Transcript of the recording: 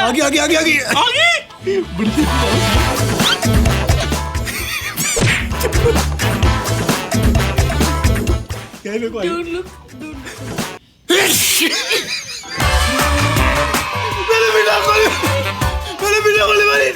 Agi. Berhenti. Gak ada kok. Don't look. Mana pindah ko limanin.